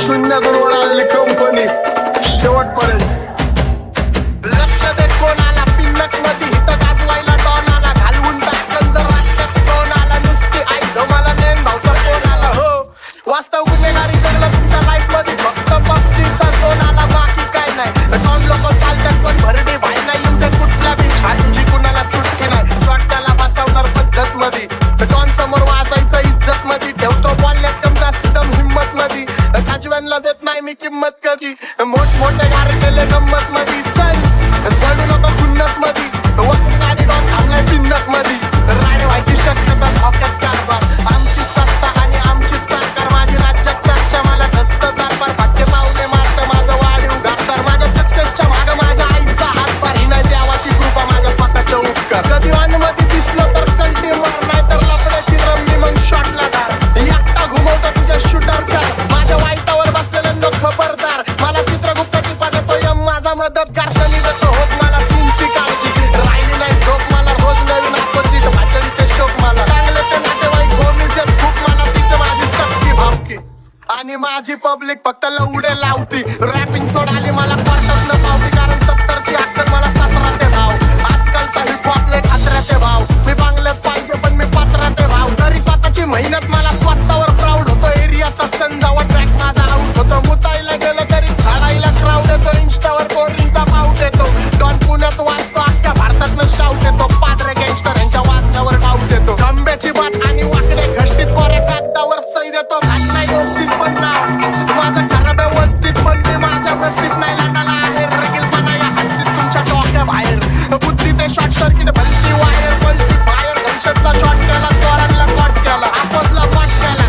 शून्यातून वळाली company शेवटपर्यंत. लक्ष दे कोणाला पिन्नक मध्ये हित गाजवायला डॉन आला, घालवून टाकन जर रास्त्यात कोण आला, नुसती आई जमाला नेन भावचा कोण आला. हो वास्तव गुन्हेगारी जगलं तुमच्या लाईफ मध्ये, फक्त पबजीचा झोन आला, बाकी काय नाही. डॉन लोक चालतात पण भरडी भाई नाही, येऊ कुठल्या बी छातीची कुणाला सुट्टी नाही. शॉटला बसवणार पद्धत मध्ये, डॉन समोर वाजायचं इज्जत मध्ये, ठेवतो बोलण्यात कम जास्त दम हिम्मत मध्ये. काजव्यांना देत नाही मी किंमत कधी, मोठमोठे गार केले गंमत मध्ये. चल चढू नको खुन्नस मध्ये, वक्ती गाडी डॉन थांबलाय पिन्नक मध्ये. राडे व्हायची शक्यता धोक्यात कारभार, आमची सत्ता आणि आमची सरकार, माझी राज्यात चर्चा मला धस्त कारभार. भाग्य पावले मारतं माझं वाढीव घरदार, माझ्या सक्सेसच्या मागं माझ्या आईचा हातभार. ही नाही देवाची कृपा माझ्या स्वतःचे उपकार. कधी अनुमती दिसलं तर कल्टी मार, नाही तर लपड्याची रमणी मग शॉटला धार. एकटा घुमवतो तुझ्या शूटरच्या, माझ्या वाईटावर बसलेल्यांना खबरदार. मला चित्रगुप्ताची देतो यम माझा मदतगार, शनी देतो होप मला सीनची काळजी. राहिली नाही झोप मला रोज नवीन अपोजिट, भाचडीचे शोक मला चांगले ते नातेवाईक होमीचे खूप, मला तिचं माझी सक्ती भावकी आणि माझी पब्लिक फक्त लवडे लावती. रॅपिंग सोडाली मला कोर्टात न पावती, कारण 70ची अक्कल मला 17 ते भाव. आजकालचा हिप हॉप लय खात्र्याते भाव, मी बांगल्यात पाहिजे पण मी पात्राते भाव. तरी स्वतःची मेहनत मला स्वतःवर प्राऊड होतो. एरियाचा संजावा ट्रॅक माझा आउट होतो. मुताईला गेलं तरी झाडाईला क्राऊड येतो, इंस्टावर कोरिंगचा पाऊट येतो. डॉन पुण्यात वाचतो, अख्ख्या भारतात शाऊट येतो. पादरे गँगस्टर यांच्या वाचण्यावर डाऊट येतो. खंब्याची बात आणि वाकडे घष्टीत कोऱ्या कागदावर सही देतो. घात नाही दोस्तीत पण नाव माझं खराब आहे वस्तीत, पण मी माझ्या बस्तीत नाही लाटाला आहे. रगीलपणा या हस्तीत तुमच्या डोक्या बाहेर, बुद्धी ते शॉर्ट सर्किट भलती वायर पलटी बाहेर. दहशतचा शॉट केला, चोरांना कॉट केला, आपोसला पाठ केला,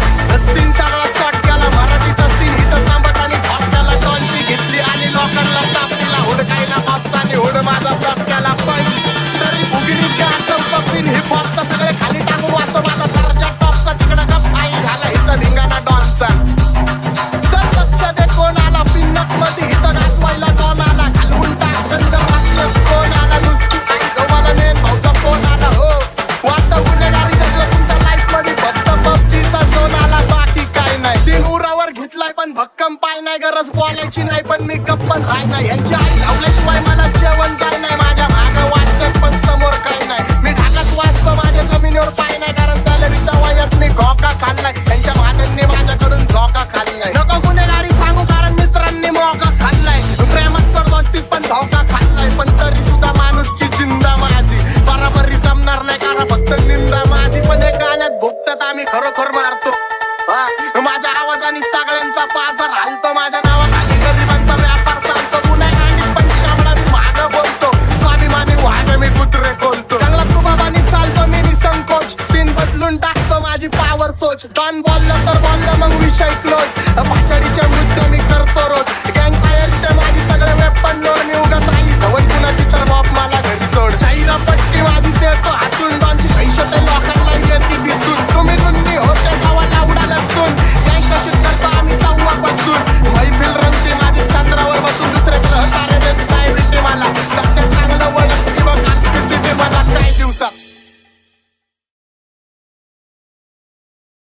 सीन सगळा शॉट केला. मराठीचा सीन हिट सांबट आणि थॉट केला. डॉनची घेतली आणि लोकांना ताप दिला, हुडकायला बापसाने हुड माझा ब्लॉक केला. पण तरी भुगिनीत काय असं सीन हिप हॉपचा, सगळे खाली टाकून वाचतो माझा दर्जा टॉपचा. तिकडं गप आई घाला इथं धिंगाणा डॉनचा. चल लक्ष दे कोणाला पिन्नक मध्ये हित गाजवायला डॉन आला, घालवून टाकन जर रास्त्यात कोण आला, नुसती आई जमाला नेन भावचा फोन आला. हो वास्तव गुन्हेगारी जगलं तुमच्या लाईफ मध्ये, फक्त पबजीचा झोन आला, बाकी काय नाही. सीन उरावर घेतलाय पण भक्कम पाय नाही, गरज बोलायची नाही पण मी गप्पन राय नाही. यांची आई धावल्याशिवाय मला जेवण जाय नाही. माझ्या मागं वाचतात पण समोर काय नाही. मी ढाकात वाचतो माझ्या जमिनीवर पाय नाही, कारण सॅलरीच्या वयात मी घोका खाल्लाय. त्यांच्या भागांनी माझ्याकडून झोका खाल्लाय. नको गुन्हेगारी सांगू कारण मित्रांनी मोका खाल्लाय. प्रेमात सरदोस्तीत पण धोका खाल्लाय, पण तरी सुद्धा माणूस की जिंदा माझी. बराबरी जमणार नाही कारण फक्त निंदा माझी. पण एक गाण्यात भुकतात आम्ही खरोखर मारतो. माझ्या आवाजाने सगळ्यांचा पाझर हालतो. माझ्या नावाखाली गरिबांचा व्यापार चालतो. गुन्हेगारी पण शामळा मी मागं बोलतो. स्वाभिमानी वाघ मी कुत्रे खोलतो. चांगला प्रभावानी चालतो मी निसंकोच. सीन बदलून टाकतो माझी पावर सोच. डॉन बोललं तर बोललं मग विषय क्लोज. भाचडीचे मुद्दे मी करतो रोज.